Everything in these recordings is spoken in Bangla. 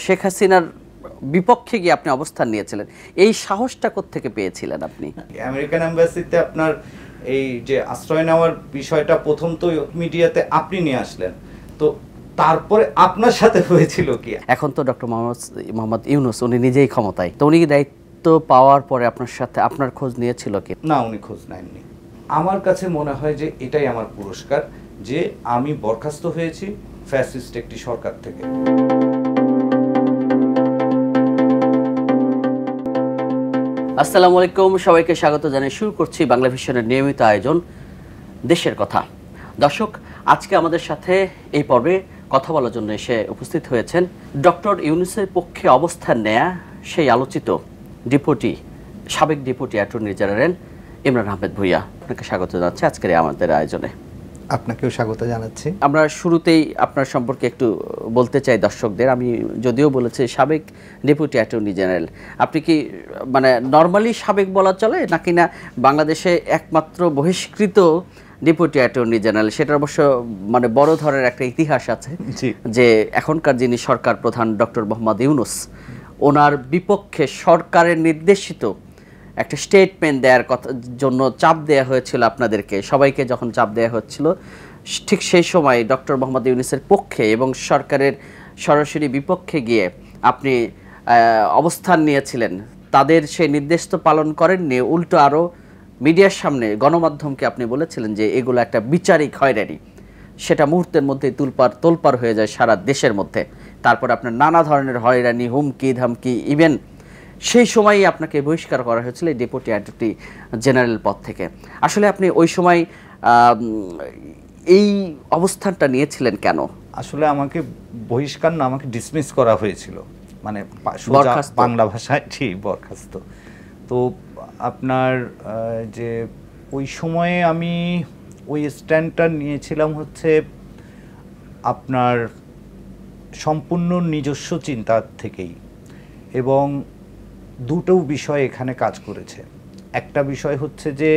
শেখ হাসিনার বিপক্ষে গিয়ে আপনি অবস্থান নিয়েছিলেন, এই সাহসটা কোত্থেকে পেয়েছিলেন আপনি? আমেরিকান এম্বাসিতে আপনার এই যে আশ্রয় নেওয়ার বিষয়টা প্রথম তো মিডিয়াতে আপনি নিয়ে আসলেন, তো তারপরে আপনার সাথে হয়েছিল কি? এখন তো ডক্টর মোহাম্মদ ইউনূস উনি নিজেই ক্ষমতায়, তো উনি দায়িত্ব পাওয়ার পরে আপনার সাথে আপনার খোঁজ নিয়েছিল কি? না, উনি খোঁজ নেননি। আমার কাছে মনে হয় যে এটাই আমার পুরস্কার যে আমি বরখাস্ত হয়েছি ফ্যাসিস্ট একটি সরকার থেকে। আসসালামু আলাইকুম, সবাইকে স্বাগত জানিয়ে শুরু করছি বাংলা ভিশনের নিয়মিত আয়োজন দেশের কথা। দর্শক, আজকে আমাদের সাথে এই পর্বে কথা বলার জন্য এসে উপস্থিত হয়েছেন ডক্টর ইউনূসের পক্ষে অবস্থান নেয়া সেই আলোচিত সাবেক deputy attorney general Imran Ahmed Bhuiyan. আপনাকে স্বাগত জানাচ্ছি আজকের আমাদের আয়োজনে। আপনাকেও স্বাগত জানাচ্ছি। আমরা শুরুতেই আপনার সম্পর্কে একটু বলতে চাই দর্শকদের। আমি যদিও বলেছি সাবেক ডেপুটি অ্যাটর্নি জেনারেল, আপনি কি মানে নর্মালি সাবেক বলা চলে নাকি না বাংলাদেশে একমাত্র বহিষ্কৃত ডেপুটি অ্যাটর্নি জেনারেল? সেটার অবশ্য মানে বড় ধরনের একটা ইতিহাস আছে যে এখনকার যিনি সরকার প্রধান ডক্টর মোহাম্মদ ইউনূস, ওনার বিপক্ষে সরকারের নির্দেশিত একটা স্টেটমেন্ট দেওয়ার জন্য চাপ দেওয়া হয়েছিল আপনাদেরকে সবাইকে। যখন চাপ দেওয়া হচ্ছিল ঠিক সেই সময় ডক্টর মোহাম্মদ ইউনূসের পক্ষে এবং সরকারের সরাসরি বিপক্ষে গিয়ে আপনি অবস্থান নিয়েছিলেন। তাদের সেই নির্দেশ তো পালন করেননি, উল্টো আরও মিডিয়ার সামনে গণমাধ্যমকে আপনি বলেছিলেন যে এগুলো একটা বিচারিক হয়রানি। সেটা মুহূর্তের মধ্যে তোলপাড় হয়ে যায় সারা দেশের মধ্যে। তারপর আপনার নানা ধরনের হয়রানি, হুমকি ধামকি, ইভেন সেই সময়ই আপনাকে বহিষ্কার করা হয়েছিল এই ডেপুটি অ্যাটর্নি জেনারেল পদ থেকে। আসলে আপনি ওই সময় এই অবস্থানটা নিয়েছিলেন কেন? আসলে আমাকে বহিষ্কার না, আমাকে ডিসমিস করা হয়েছিল, মানে বাংলা ভাষায় ঠিক বরখাস্ত। তো আপনার যে ওই সময়ে আমি ওই স্ট্যান্ডটা নিয়েছিলাম হচ্ছে আপনার সম্পূর্ণ নিজস্ব চিন্তা থেকেই, এবং দুটো বিষয় এখানে কাজ করেছে। একটা বিষয় হচ্ছে যে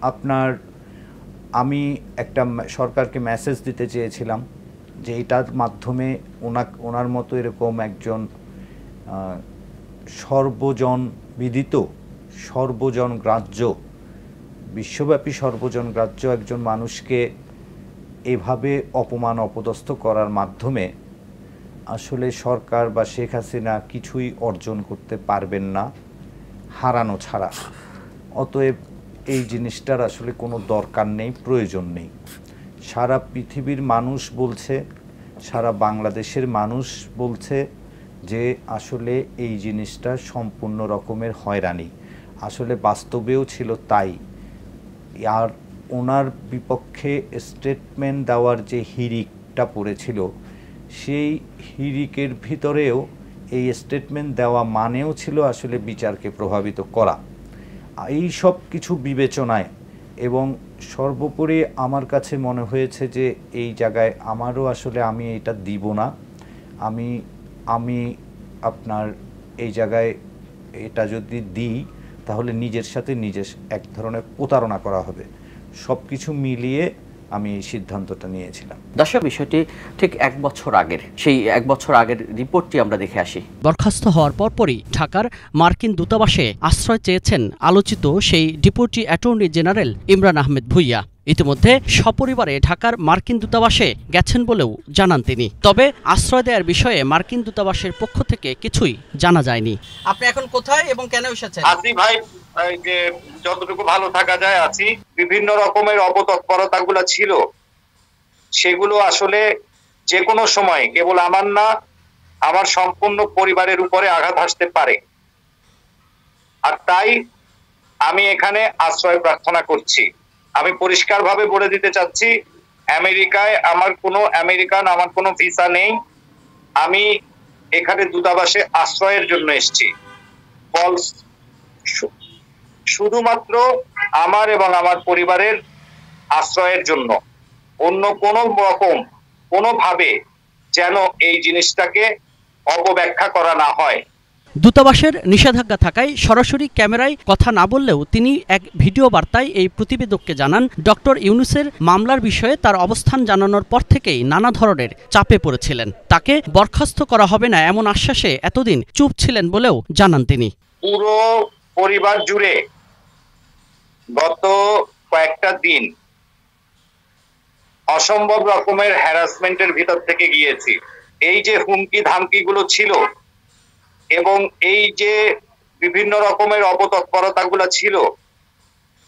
আপনার আমি একটা সরকারকে মেসেজ দিতে চেয়েছিলাম যে এটার মাধ্যমে ওনার মতো এরকম একজন সর্বজন বিদিত, সর্বজন গ্রাহ্য, বিশ্বব্যাপী সর্বজন গ্রাহ্য একজন মানুষকে এভাবে অপমান অপদস্থ করার মাধ্যমে আসলে সরকার বা শেখ হাসিনা কিছুই অর্জন করতে পারবেন না হারানো ছাড়া। অতএব এই জিনিসটার আসলে কোনো দরকার নেই, প্রয়োজন নেই। সারা পৃথিবীর মানুষ বলছে, সারা বাংলাদেশের মানুষ বলছে যে আসলে এই জিনিসটা সম্পূর্ণ রকমের হয়রানি। আসলে বাস্তবেও ছিল তাই। আর ওনার বিপক্ষে স্টেটমেন্ট দেওয়ার যে হিড়িকটা পড়েছিল, সেই হিড়িকের ভিতরেও এই স্টেটমেন্ট দেওয়া মানেও ছিল আসলে বিচারকে প্রভাবিত করা। এই সব কিছু বিবেচনায় এবং সর্বোপরি আমার কাছে মনে হয়েছে যে এই জায়গায় আমারও আসলে আমি এটা দিব না, আমি আপনার এই জায়গায় এটা যদি দিই তাহলে নিজের সাথে নিজের এক ধরনের প্রতারণা করা হবে। সব কিছু মিলিয়ে আমি এই সিদ্ধান্তটা নিয়েছিলাম। দর্শক, বিষয়টি ঠিক এক বছর আগের, সেই এক বছর আগের রিপোর্টটি আমরা দেখে আসি। বরখাস্ত হওয়ার পরপরই ঢাকার মার্কিন দূতাবাসে আশ্রয় চেয়েছেন আলোচিত সেই deputy attorney general Imran Ahmed Bhuiyan. ইতিমধ্যে সপরিবারে ঢাকার মার্কিন দূতাবাসে গেছেন বলেও জানান তিনি। তবে আশ্রয় দেওয়ার বিষয়ে মার্কিন দূতাবাসের পক্ষ থেকে কিছুই জানা যায়নি। আপনি এখন কোথায় এবং কেন এসেছেন? আছি ভাই, যে যতটুকু ভালো থাকা যায় আছি। বিভিন্ন রকমের অপতৎপরতাগুলো ছিল, সেগুলো আসলে যে কোনো সময় কেবল আমার না, আমার সম্পূর্ণ পরিবারের উপরে আঘাত আসতে পারে। আর তাই আমি এখানে আশ্রয় প্রার্থনা করছি। আমি পরিষ্কারভাবে বলে দিতে চাচ্ছি, আমেরিকায় আমার কোনো ভিসা নেই। আমি এখানে দূতাবাসে আশ্রয়ের জন্য এসেছি, শুধুমাত্র আমার এবং আমার পরিবারের আশ্রয়ের জন্য। অন্য কোনো রকম কোনোভাবে যেন এই জিনিসটাকে অপব্যাখ্যা করা না হয়। দূতাবাসের নিষেধাজ্ঞা থাকায় সরাসরি ক্যামেরায় কথা না বললেও তিনি এক ভিডিও বার্তায় এই প্রতিবেদককে জানান, ডক্টর ইউনূসের মামলার বিষয়ে তার অবস্থান জানানোর পর থেকেই নানা ধরনের চাপে পড়েছিলেন। তাকে বরখাস্ত করা হবে না এমন আশ্বাসে এতদিন চুপ ছিলেন বলেও জানান তিনি। পুরো পরিবার জুড়ে গত কয়েকটা দিন অসম্ভব রকমের হ্যারাসমেন্টের ভিতর থেকে গিয়েছি। এই যে হুমকি ধামকি গুলো ছিল এবং এই যে বিভিন্ন রকমের অপতৎপরতা গুলো ছিল,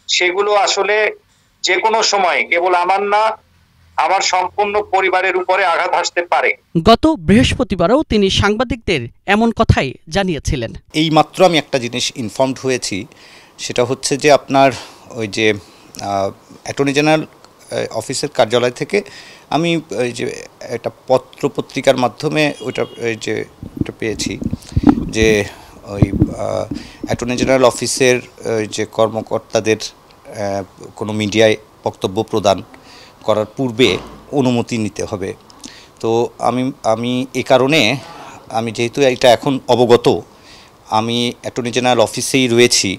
সেগুলো আসলে যে কোনো সময় কেবল আমার না, আমার সম্পূর্ণ পরিবারের উপরে আঘাত আসতে পারে। গত বৃহস্পতিবারও তিনি সাংবাদিকদের এমন কথাই জানিয়েছিলেন। এই মাত্র আমি একটা জিনিস ইনফর্মড হয়েছি, সেটা হচ্ছে যে আপনার ওই যে অ্যাটর্নি জেনারেল অফিসের কার্যালয় থেকে আমি ওই যে একটা পত্রিকার মাধ্যমে ওইটা পেয়েছি যে ওই অ্যাটর্নি জেনারেল অফিসের যে কর্মকর্তাদের কোনো মিডিয়ায় বক্তব্য প্রদান করার পূর্বে অনুমতি নিতে হবে। তো আমি এই কারণে আমি যেহেতু এটা এখন অবগত, আমি অ্যাটর্নি জেনারেল অফিসেই রয়েছি,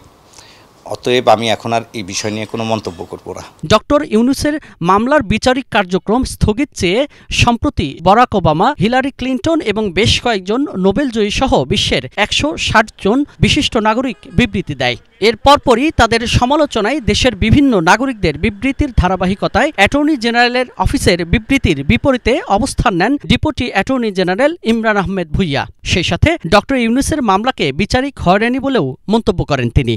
অতএব আমি এখন আর এই বিষয় নিয়ে কোনো মন্তব্য করব না। ডক্টর ইউনূসের মামলার বিচারিক কার্যক্রম স্থগিত চেয়ে সম্প্রতি বারাক ওবামা, হিলারি ক্লিন্টন এবং বেশ কয়েকজন নোবেলজয়ী সহ বিশ্বের 160 জন বিশিষ্ট নাগরিক বিবৃতি দেয়। এর পরপরই তাদের সমালোচনায় দেশের বিভিন্ন নাগরিকদের বিবৃতির ধারাবাহিকতায় অ্যাটর্নি জেনারেলের অফিসের বিবৃতির বিপরীতে অবস্থান নেন deputy attorney general Imran Ahmed Bhuiyan. সেই সাথে ডক্টর ইউনূসের মামলাকে বিচারিক হয়রানি বলেও মন্তব্য করেন তিনি।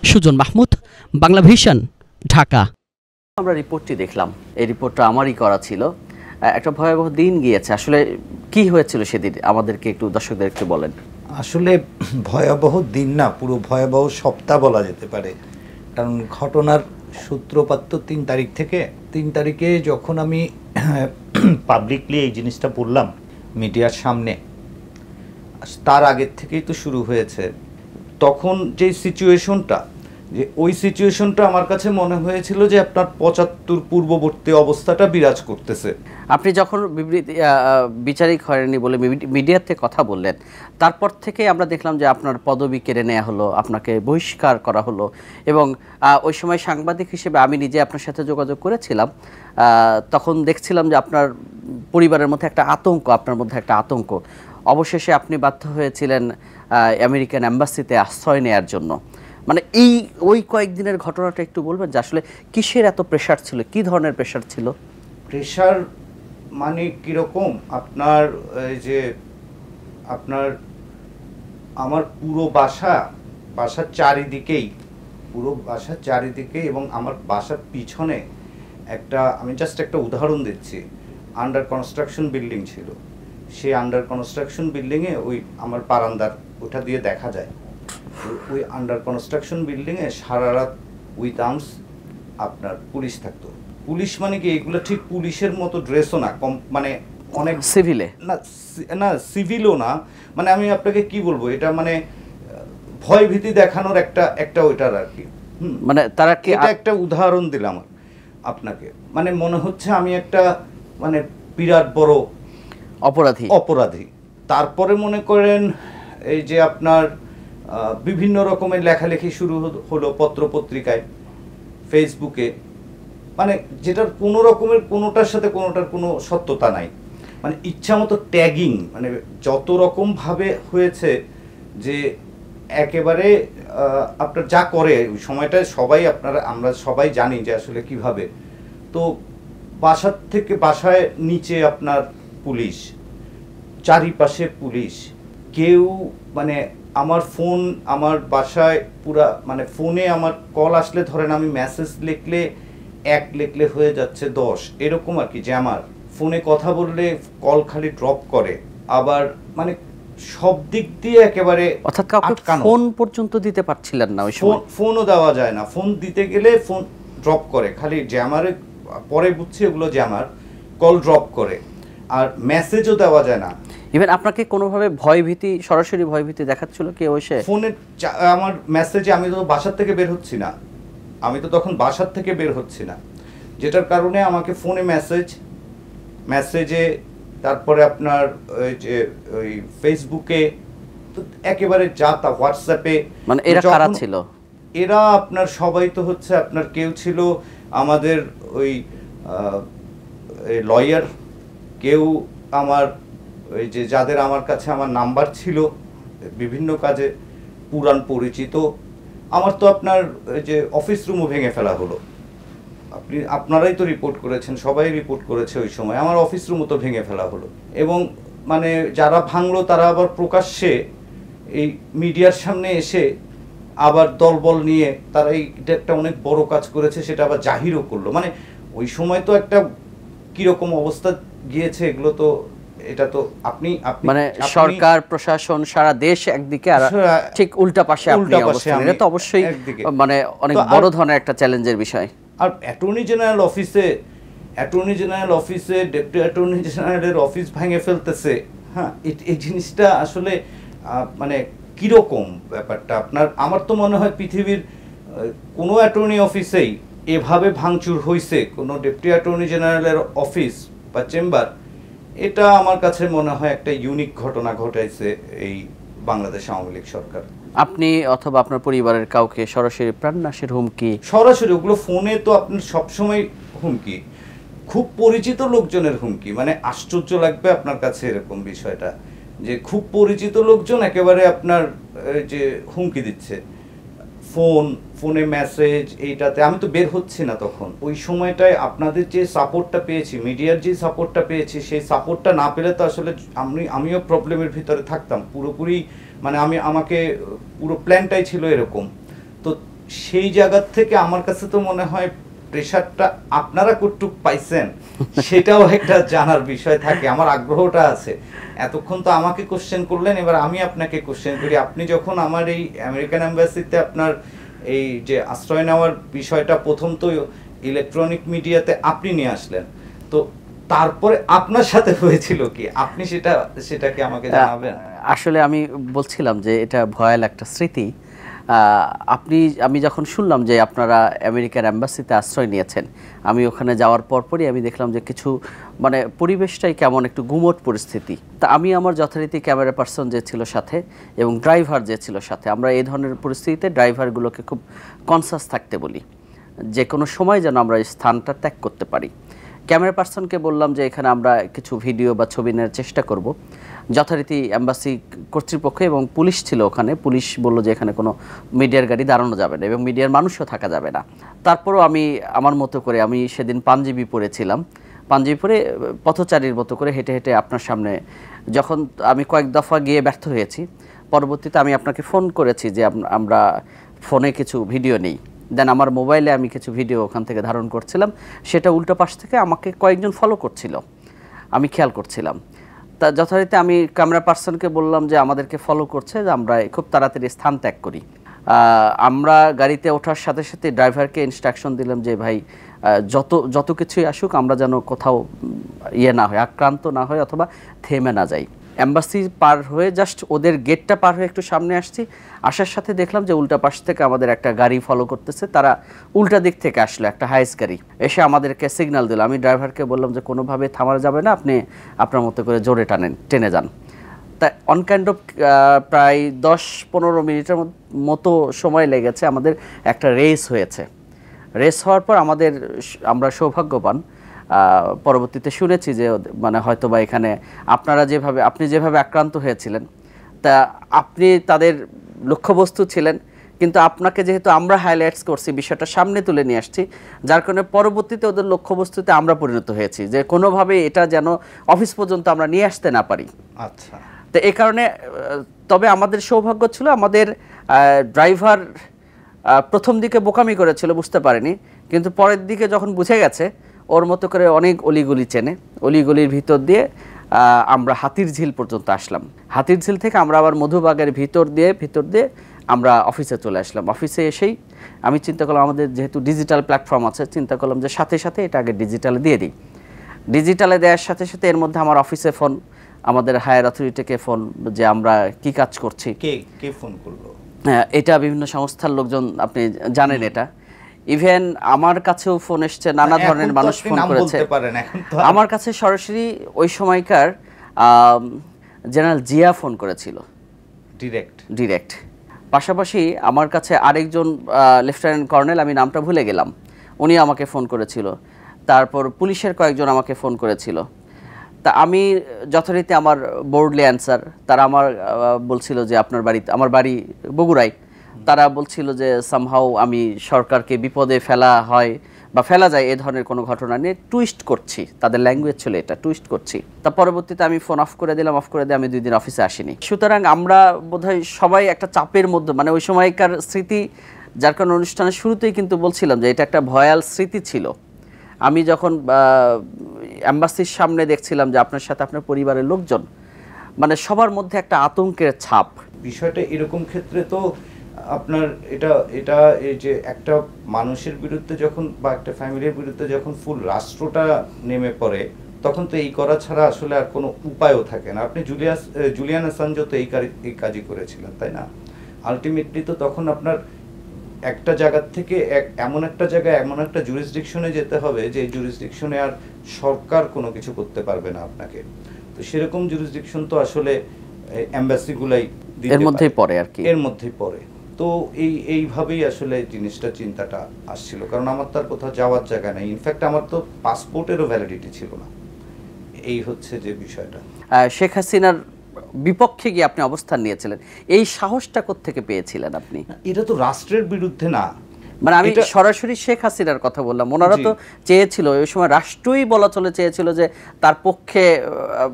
সুজন মাহমুদ, বাংলা ভিশন, ঢাকা। আমরা রিপোর্টটি দেখলাম, এই রিপোর্টটা আমারই করা ছিল। একটা ভয়াবহ দিন গিয়েছে, আসলে কি হয়েছিল সেদিন আমাদেরকে একটু, দর্শকদের একটু বলেন। আসলে ভয়াবহ দিন না, পুরো ভয়াবহ সপ্তাহ বলা যেতে পারে। কারণ ঘটনার সূত্রপাত তো 3 তারিখ থেকে। 3 তারিখে যখন আমি পাবলিকলি এই জিনিসটা বললাম মিডিয়ার সামনে, তার আগের থেকেই তো শুরু হয়েছে। তখন যে সিচুয়েশনটা, যে ওই সিচুয়েশনটা আমার কাছে মনে হয়েছিল যে আপনার 75 পূর্ববর্তী অবস্থাটা বিরাজ করতেছে। আপনি যখন বিচারিক হয়রানি বলে মিডিয়াতে কথা বললেন, তারপর থেকে আমরা দেখলাম যে আপনার পদবি কেড়ে নেওয়া হলো, আপনাকে বহিষ্কার করা হলো, এবং ওই সময় সাংবাদিক হিসেবে আমি নিজে আপনার সাথে যোগাযোগ করেছিলাম। তখন দেখছিলাম যে আপনার পরিবারের মধ্যে একটা আতঙ্ক, আপনার মধ্যে একটা আতঙ্ক। অবশেষে আপনি বাধ্য হয়েছিলেন আমেরিকান এম্বাসিতে আশ্রয় নেওয়ার জন্য। মানে ওই কয়েকদিনের ঘটনাটা একটু বলবেন যে আসলে কিসের এত প্রেশার ছিল, কি ধরনের প্রেশার ছিল? প্রেশার মানে কীরকম, আপনার এই যে আপনার আমার পুরো বাসার চারিদিকেই এবং আমার বাসার পিছনে আমি জাস্ট একটা উদাহরণ দিচ্ছি, আন্ডার কনস্ট্রাকশন বিল্ডিং ছিল। সেই আন্ডার কনস্ট্রাকশন বিল্ডিংয়ে ওই আমার বারান্দার ওটা দিয়ে দেখা যায়, ওই আন্ডার কনস্ট্রাকশন বিল্ডিংয়ে সারা রাত উইথ আর্মস আপনার পুলিশ থাকতো। পুলিশ মানে কি, এগুলো ঠিক পুলিশের মতো ড্রেসও না, মানে অনেক সিভিলে না সিভিলও না, মানে আমি আপনাকে কি বলবো, এটা মানে ভয় ভীতি দেখানোর একটা ওইটার আর কি। মানে তারা কি, এটা একটা উদাহরণ দিলাম আপনাকে, মানে মনে হচ্ছে আমি একটা মানে বিরাট বড় অপরাধী। তারপরে মনে করেন এই যে আপনার বিভিন্ন রকমের লেখালেখি শুরু হলো পত্রপত্রিকায়, ফেসবুকে, মানে যেটার কোনো রকমের কোনোটার সাথে কোনোটার কোনো সত্যতা নাই, মানে ইচ্ছা মতো ট্যাগিং, মানে যত রকম ভাবে হয়েছে যে একেবারে আপনার যা করে ওই সময়টায় আমরা সবাই জানি যে আসলে কিভাবে। তো বাসায় নিচে আপনার পুলিশ, চারিপাশে পুলিশ, কেউ মানে আমার বাসায় পুরা মানে ফোনে আমার কল আসলে ধরেন আমি মেসেজ লিখলে 1 লিখলে হয়ে যাচ্ছে 10, এরকম আর কি, যে আমার ফোনে কথা বললে কল খালি ড্রপ করে, আবার মানে সব দিক দিয়ে একেবারে, অর্থাৎ কাউকে ফোন পর্যন্ত দিতে পারছিলেন না ওই সময়। ফোনও দেওয়া যায় না, ফোন দিতে গেলে ফোন ড্রপ করে, খালি জ্যামারে, পরে বুঝছি এগুলো জ্যামার, কল ড্রপ করে, আর মেসেজও দেওয়া যায় না। ইভেন আপনাকে কোনোভাবে সরাসরি ভয়ভীতি দেখাচ্ছিল কেউ এসে? ফোনে আমার মেসেজে, আমি তো বাসার থেকে বের হচ্ছি না, যেটার কারণে আমাকে ফোনে মেসেজে তারপরে আপনার ওই যে ওই ফেসবুকে, তো একেবারে যা তা হোয়াটসঅ্যাপে, মানে এরা কারা ছিল? এরা আপনার সবাই তো হচ্ছে আপনার কেউ ছিল আমাদের ওই লয়ার, কেউ আমার ওই যে যাদের আমার কাছে আমার নাম্বার ছিল বিভিন্ন কাজে পুরান পরিচিত। আমার তো আপনার ওই যে অফিস রুমও ভেঙে ফেলা হলো, আপনারাই তো রিপোর্ট করেছেন, সবাই রিপোর্ট করেছে ওই সময়, আমার অফিস রুমও তো ভেঙে ফেলা হলো। এবং মানে যারা ভাঙলো তারা আবার প্রকাশ্যে এই মিডিয়ার সামনে এসে আবার দলবল নিয়ে তারা এটা একটা অনেক বড় কাজ করেছে সেটা আবার জাহিরও করলো। মানে ওই সময় তো একটা কিরকম অবস্থা গিয়েছে, এগুলো তো এটা তো আপনি মানে সরকার প্রশাসন সারা দেশ একদিকে আর ঠিক উল্টা পাশে আপনি অবস্থান, এটা তো অবশ্যই মানে অনেক বড় ধরনের একটা চ্যালেঞ্জের বিষয়। আর অ্যাটর্নি জেনারেল অফিসে ডেপুটি অ্যাটর্নি জেনারেলের অফিস ভেঙে ফেলতেছে, হ্যাঁ এই জিনিসটা আসলে মানে কিরকম ব্যাপারটা আপনার? আমার তো মনে হয় পৃথিবীর কোনো অ্যাটর্নি অফিসেই এভাবে ভাঙচুর হয়েছে, কোনো ডেপুটি অ্যাটর্নি জেনারেলের অফিস বা চেম্বার, এটা আমার কাছে মনে হয় একটা ইউনিক ঘটনা ঘটাইছে এই বাংলাদেশ আওয়ামী লীগ সরকার। আপনি অথবা আপনার পরিবারের কাউকে সরাসরি প্রাণনাশের হুমকি? সরাসরি ওগুলো ফোনে তো আপনার সবসময় হুমকি, খুব পরিচিত লোকজনের হুমকি। মানে আশ্চর্য লাগবে আপনার কাছে এরকম বিষয়টা, যে খুব পরিচিত লোকজন একেবারে আপনার যে হুমকি দিচ্ছে, ফোনে মেসেজ, এইটাতে আমি তো বের হচ্ছি না তখন। ওই সময়টায় আপনাদের যে সাপোর্টটা পেয়েছি, মিডিয়ার যে সাপোর্টটা পেয়েছি, সেই সাপোর্টটা না পেলে তো আসলে আমিও প্রবলেমের ভিতরে থাকতাম পুরোপুরি। মানে আমাকে পুরো প্ল্যানটাই ছিল এরকম। তো সেই জায়গা থেকে আমার কাছে তো মনে হয় প্রেশারটা আপনারা কতটুক পাইছেন সেটাও একটা জানার বিষয় থাকে, আমার আগ্রহটা আছে। এতক্ষণ তো আমাকে কোশ্চেন করলেন, এবার আমি আপনাকে কোশ্চেন করি। আপনি যখন আমার এই আমেরিকান এম্বাসিতে আপনার এই যে আশ্রয় নেওয়ার বিষয়টা প্রথম তো ইলেকট্রনিক মিডিয়াতে আপনি নিয়ে আসলেন, তো তারপরে আপনার সাথে হয়েছিল কি, আপনি সেটাকে আমাকে জানাবেন। আসলে আমি বলছিলাম যে এটা ভয়াল একটা স্মৃতি। আমি যখন শুনলাম যে আপনারা আমেরিকার এম্বাসিতে আশ্রয় নিয়েছেন, আমি ওখানে যাওয়ার পরপরই আমি দেখলাম যে কিছু মানে পরিবেশটাই কেমন একটু গুমোট পরিস্থিতি। তা আমি আমার যথারীতি ক্যামেরা পার্সন যে ছিল সাথে এবং ড্রাইভার যে ছিল সাথে, আমরা এই ধরনের পরিস্থিতিতে ড্রাইভারগুলোকে খুব কনসাস থাকতে বলি, যে কোনো সময় যেন আমরা এই স্থানটা ত্যাগ করতে পারি। ক্যামেরা পার্সনকে বললাম যে এখানে আমরা কিছু ভিডিও বা ছবি নেওয়ার চেষ্টা করব। যথারীতি এম্বাসি কর্তৃপক্ষ এবং পুলিশ ছিল ওখানে, পুলিশ বলল যে এখানে কোনো মিডিয়ার গাড়ি দাঁড়ানো যাবে না এবং মিডিয়ার মানুষও থাকা যাবে না। তারপরও আমি আমার মতো করে, আমি সেদিন পাঞ্জাবি পরেছিলাম, পাঞ্জাবি পরে পথচারীর মতো করে হেঁটে হেঁটে আপনার সামনে, যখন আমি কয়েক দফা গিয়ে ব্যর্থ হয়েছি, পরবর্তীতে আমি আপনাকে ফোন করেছি যে আমরা ফোনে কিছু ভিডিও নেই। দেন আমার মোবাইলে আমি কিছু ভিডিও ওখান থেকে ধারণ করছিলাম, সেটা উল্টো পাশ থেকে আমাকে কয়েকজন ফলো করছিল, আমি খেয়াল করছিলাম। তা যথারীতি আমি ক্যামেরা পার্সনকে বললাম যে আমাদেরকে ফলো করছে, যে আমরা খুব তাড়াতাড়ি স্থান ত্যাগ করি। আমরা গাড়িতে ওঠার সাথে সাথে ড্রাইভারকে ইনস্ট্রাকশন দিলাম যে ভাই যত কিছুই আসুক আমরা যেন কোথাও না হয়, আক্রান্ত না হয় অথবা থেমে না যাই। এম্বাসি পার হয়ে জাস্ট ওদের গেটটা পার হয়ে একটু সামনে আসছি, আসার সাথে দেখলাম যে উল্টা পাশ থেকে আমাদের একটা গাড়ি ফলো করতেছে, তারা উল্টা দিক থেকে আসলো, একটা হাইস গাড়ি এসে আমাদেরকে সিগন্যাল দিল। আমি ড্রাইভারকে বললাম যে কোনোভাবে থামানো যাবে না, আপনি আপনার মতো করে জোরে টেনে যান। তা অন কাইন্ড অফ প্রায় 10-15 মিনিটের মতো সময় লেগেছে, আমাদের একটা রেস হয়েছে। রেস হওয়ার পর আমরা সৌভাগ্যবান, পরবর্তীতে শুনেছি যে মানে হয়তো বা এখানে আপনি যেভাবে আক্রান্ত হয়েছিলেন, তা আপনি তাদের লক্ষ্যবস্তু ছিলেন, কিন্তু আপনাকে যেহেতু আমরা হাইলাইটস করছি, বিষয়টা সামনে তুলে নিয়ে আসছি, যার কারণে পরবর্তীতে ওদের লক্ষ্যবস্তুতে আমরা পরিণত হয়েছি, যে কোনোভাবে এটা যেন অফিস পর্যন্ত আমরা নিয়ে আসতে না পারি। আচ্ছা, তো এই কারণে তবে আমাদের সৌভাগ্য ছিল, আমাদের ড্রাইভার প্রথম দিকে বোকামি করেছিল, বুঝতে পারেনি, কিন্তু পরের দিকে যখন বুঝে গেছে, ওর মতো করে অনেক অলিগলি চেনে, অলিগলির ভিতর দিয়ে আমরা হাতির ঝিল পর্যন্ত আসলাম। হাতির ঝিল থেকে আমরা আবার মধুবাগের ভিতর দিয়ে আমরা অফিসে চলে আসলাম। অফিসে এসেই আমি চিন্তা করলাম, আমাদের যেহেতু ডিজিটাল প্ল্যাটফর্ম আছে, চিন্তা করলাম যে সাথে সাথে এটা আগে ডিজিটালে দিয়ে দিই। ডিজিটালে দেওয়ার সাথে সাথে এর মধ্যে আমার অফিসে ফোন, আমাদের হায়ার অথরিটিকে ফোন, যে আমরা কি কাজ করছি। কে ফোন করলো? এটা বিভিন্ন সংস্থার লোকজন, আপনি জানেন এটা। ইভেন আমার কাছেও ফোন এসছে, নানা ধরনের মানুষ ফোন করেছে আমার কাছে। সরাসরি ওই সময়কার জেনারেল জিয়া ফোন করেছিল ডিরেক্ট। পাশাপাশি আমার কাছে আরেকজন লেফটেন্যান্ট কর্নেল, আমি নামটা ভুলে গেলাম, উনি আমাকে ফোন করেছিল। তারপর পুলিশের কয়েকজন আমাকে ফোন করেছিল। তা আমি যথারীতি আমার বোর্ডলি অ্যান্সার, তারা আমার বলছিল যে আপনার বাড়িতে, আমার বাড়ি বগুড়ায়, তারা বলছিল যে সামহাও আমি সরকারকে বিপদে ফেলা হয় বা ফেলা যায় এ ধরনের কোনো ঘটনা নিয়ে টুইস্ট করছি, তাদের ল্যাঙ্গুয়েজ ছিল এটা, টুইস্ট করছি। তা পরবর্তীতে আমি ফোন অফ করে দিলাম, অফ করে দিয়ে আমি 2 দিন অফিসে আসিনি। সুতরাং আমরা বোধহয় সবাই একটা চাপের মধ্যে, মানে ওই সময়কার স্মৃতি, যার কারণে অনুষ্ঠানের শুরুতেই কিন্তু বলছিলাম যে এটা একটা ভয়াল স্মৃতি ছিল। আমি যখন এম্বাসির সামনে দেখছিলাম যে আপনার সাথে আপনার পরিবারের লোকজন, মানে সবার মধ্যে একটা আতঙ্কের ছাপ। বিষয়টা এরকম ক্ষেত্রে তো আপনার এটা এই যে একটা মানুষের বিরুদ্ধে যখন বা একটা ফ্যামিলির বিরুদ্ধে যখন ফুল রাষ্ট্রটা নেমে পড়ে, তখন তো এই করা ছাড়া আসলে আর কোনো উপায়ও থাকে না। আপনি জুলিয়ান অ্যাসাঞ্জও তো এই কাজই করেছিলেন, তাই না? আলটিমেটলি তো তখন আপনার একটা জায়গা থেকে এমন একটা জায়গায়, এমন একটা জুরিসডিকশনে যেতে হবে যে এই জুরিসডিকশনে আর সরকার কোনো কিছু করতে পারবে না আপনাকে। তো সেরকম জুরিসডিকশন তো আসলে এমবাসিগুলাই এর মধ্যেই পড়ে আর কি, এর মধ্যেই পড়ে। তো এইভাবেই আসলে জিনিসটা, চিন্তাটা আসছিল, কারণ আমার তার কোথাও যাওয়ার জায়গা নেই। ইনফ্যাক্ট আমার তো পাসপোর্টেরও ভ্যালিডিটি ছিল না। এই হচ্ছে যে বিষয়টা। শেখ হাসিনার বিপক্ষে গিয়ে আপনি অবস্থান নিয়েছিলেন, এই সাহসটা কোত্থেকে পেয়েছিলেন আপনি? এটা তো রাষ্ট্রের বিরুদ্ধে না, মানে আমি সরাসরি শেখ হাসিনার কথা বললাম। ওনারা তো চেয়েছিল, ওই সময় রাষ্ট্রই বলা চলে চেয়েছিল যে তার পক্ষে,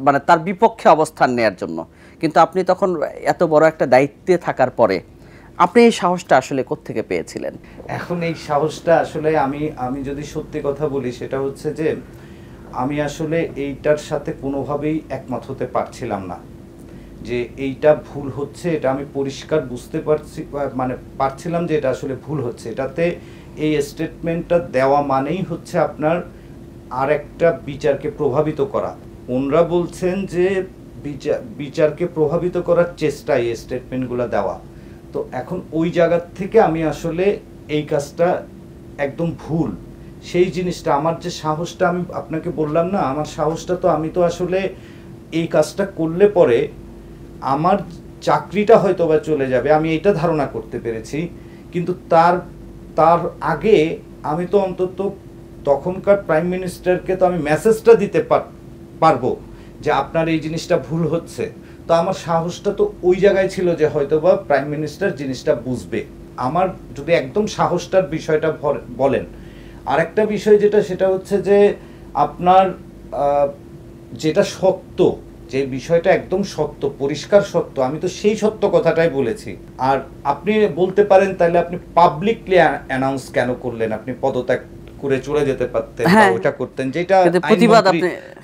মানে তার বিপক্ষে অবস্থান নেয়ার জন্য। কিন্তু আপনি তখন এত বড় একটা দায়িত্বে থাকার পরে আপনি এই সাহসটা আসলে কোত্থেকে পেয়েছিলেন? এখন এই সাহসটা আসলে আমি যদি সত্যি কথা বলি, সেটা হচ্ছে যে আমি আসলে এইটার সাথে কোনোভাবেই একমত হতে পারছিলাম না যে এইটা ভুল হচ্ছে। এটা আমি পরিষ্কার বুঝতে পারছি, মানে পারছিলাম যে এটা আসলে ভুল হচ্ছে। এটাতে এই স্টেটমেন্টটা দেওয়া মানেই হচ্ছে আপনার আর একটা বিচারকে প্রভাবিত করা। ওনরা বলছেন যে বিচারকে প্রভাবিত করার চেষ্টা এই স্টেটমেন্টগুলো দেওয়া। তো এখন ওই জায়গা থেকে আমি আসলে এই কাজটা একদম ভুল, সেই জিনিসটা, আমার যে সাহসটা, আমি আপনাকে বললাম না, আমার সাহসটা তো, আমি তো আসলে এই কাজটা করলে পরে আমার চাকরিটা হয়তো বা চলে যাবে, আমি এটা ধারণা করতে পেরেছি। কিন্তু তার আগে আমি তো অন্তত তখনকার প্রাইম মিনিস্টারকে তো আমি মেসেজটা দিতে পারবো যে আপনার এই জিনিসটা ভুল হচ্ছে। তো আমার সাহসটা তো ওই জায়গায় ছিল যে হয়তো বা প্রাইম মিনিস্টার জিনিসটা বুঝবে। আমার যদি একদম সাহসটার বিষয়টা বলেন, আরেকটা বিষয় যেটা, সেটা হচ্ছে যে আপনার যেটা সত্য, যে বিষয়টা একদম সত্য, পরিষ্কার সত্য, আমি তো সেই সত্য কথাটাই বলেছি। আর আপনি বলতে পারেন তাহলে আপনি পাবলিকলি অ্যানাউন্স কেন করলেন? আপনি পদত্যাগ করে চলে যেতে পারতেন, ওটা করতেন, যেটা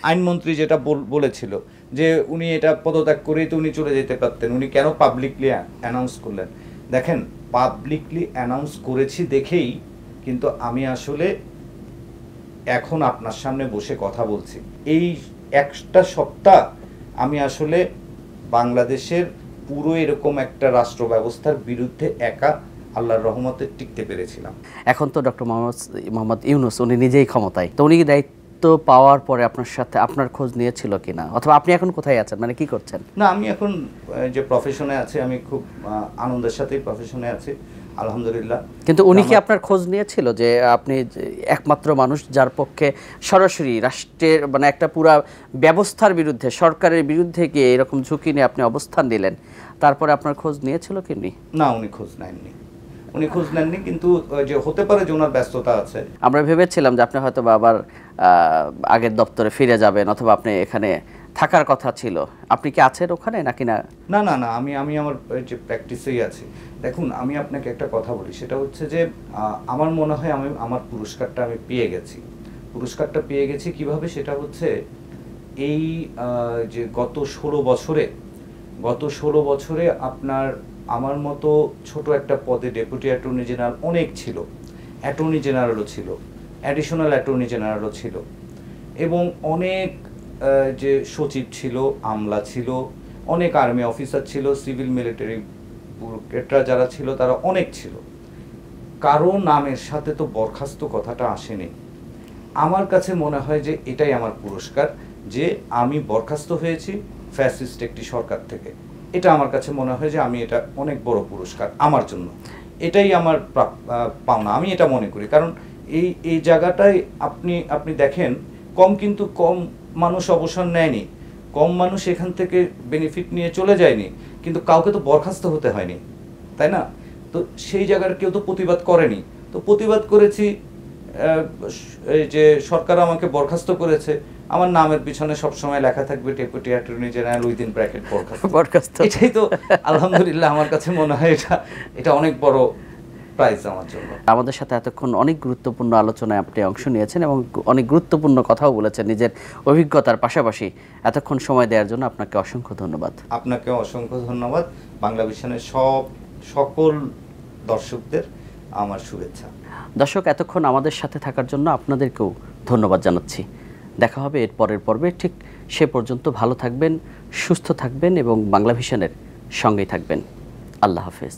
আইনমন্ত্রী যেটা বলেছিল যে উনি এটা পদত্যাগ করেই তো উনি চলে যেতে পারতেন, উনি কেন পাবলিকলি অ্যানাউন্স করলেন? দেখেন, পাবলিকলি অ্যানাউন্স করেছি দেখেই কিন্তু আমি আসলে এখন আপনার সামনে বসে কথা বলছি। এই একটা সপ্তাহ আমি আসলে বাংলাদেশের পুরো এরকম একটা রাষ্ট্র ব্যবস্থার বিরুদ্ধে একা আল্লাহর রহমতে টিকতে পেরেছিলাম। এখন তো ডক্টর মোহাম্মদ ইউনূস উনি নিজেই ক্ষমতায়, তো উনি দায়িত্ব পাওয়ার পরে আপনার সাথে আপনার খোঁজ নিয়েছিল কিনা, অথবা আপনি এখন কোথায় আছেন, মানে কি করছেন? না, আমি এখন যে প্রফেশনে আছি, আমি খুব আনন্দের সাথেই প্রফেশনে আছি, আলহামদুলিল্লাহ। কিন্তু উনি কি আপনার খোঁজ নিয়েছিল যে আপনি একমাত্র মানুষ যার পক্ষে সরাসরি রাষ্ট্রের, মানে একটা পুরা ব্যবস্থার বিরুদ্ধে, সরকারের বিরুদ্ধে গিয়ে এরকম ঝুঁকি নিয়ে আপনি অবস্থান নিলেন, তারপরে আপনার খোঁজ নিয়েছিল কি? না, উনি খোঁজ নেননি, কিন্তু যে হতে পারে যে ওনার ব্যস্ততা আছে। আমরা ভেবেছিলাম যে আপনি হয়তো আবার আগের দপ্তরে ফিরে যাবেন, অথবা আপনি এখানে থাকার কথা ছিল। আপনি কি আছেন ওখানে নাকি না? না, আমি আমার যে প্র্যাকটিসেই আছি। দেখুন, আমি আপনাকে একটা কথা বলি, সেটা হচ্ছে যে আমার মনে হয় আমি আমার পুরস্কারটা আমি পেয়ে গেছি। পুরস্কারটা পেয়ে গেছি কিভাবে? সেটা হচ্ছে এই যে গত 16 বছরে আপনার আমার মতো ছোট একটা পদে ডেপুটি অ্যাটর্নি জেনারেল অনেক ছিল, অ্যাটর্নি জেনারেলও ছিল, অ্যাডিশনাল অ্যাটর্নি জেনারেলও ছিল, এবং অনেক যে সচিব ছিল, আমলা ছিল, অনেক আর্মি অফিসার ছিল, সিভিল মিলিটারি ব্যুরোক্রেটরা যারা ছিল তারা অনেক ছিল। কারো নামের সাথে তো বরখাস্ত কথাটা আসেনি। আমার কাছে মনে হয় যে এটাই আমার পুরস্কার, যে আমি বরখাস্ত হয়েছি ফ্যাসিস্ট একটি সরকার থেকে। এটা আমার কাছে মনে হয় যে আমি এটা অনেক বড় পুরস্কার আমার জন্য, এটাই আমার পাওনা, আমি এটা মনে করি। কারণ এই জায়গাটায় আপনি দেখেন, কিন্তু কম মানুষ অবসর নেয়নি, কম মানুষ এখান থেকে বেনিফিট নিয়ে চলে যায়নি, কিন্তু কাউকে তো বরখাস্ত হতে হয়নি, তাই না? তো সেই জায়গার কেউ তো প্রতিবাদ করেনি। তো প্রতিবাদ করেছি, এই যে সরকার আমাকে বরখাস্ত করেছে, আমার নামের পিছনে সবসময় লেখা থাকবে deputy attorney general within bracket বরখাস্ত। এটাই তো আলহামদুলিল্লাহ আমার কাছে মনে হয় এটা অনেক বড় প্রাইজ আমার জন্য। আমাদের সাথে এতক্ষণ অনেক গুরুত্বপূর্ণ আলোচনায় আপনি অংশ নিয়েছেন এবং অনেক গুরুত্বপূর্ণ কথাও বলেছেন নিজের অভিজ্ঞতার পাশাপাশি। এতক্ষণ সময় দেওয়ার জন্য আপনাকে অসংখ্য ধন্যবাদ। আপনাকে অসংখ্য ধন্যবাদ। বাংলা ভিশনের সকল দর্শকদের আমার শুভেচ্ছা। দর্শক, এতক্ষণ আমাদের সাথে থাকার জন্য আপনাদেরকেও ধন্যবাদ জানাচ্ছি। দেখা হবে এর পরের পর্বে। ঠিক সে পর্যন্ত ভালো থাকবেন, সুস্থ থাকবেন এবং বাংলা ভিশনের সঙ্গেই থাকবেন। আল্লাহ হাফেজ।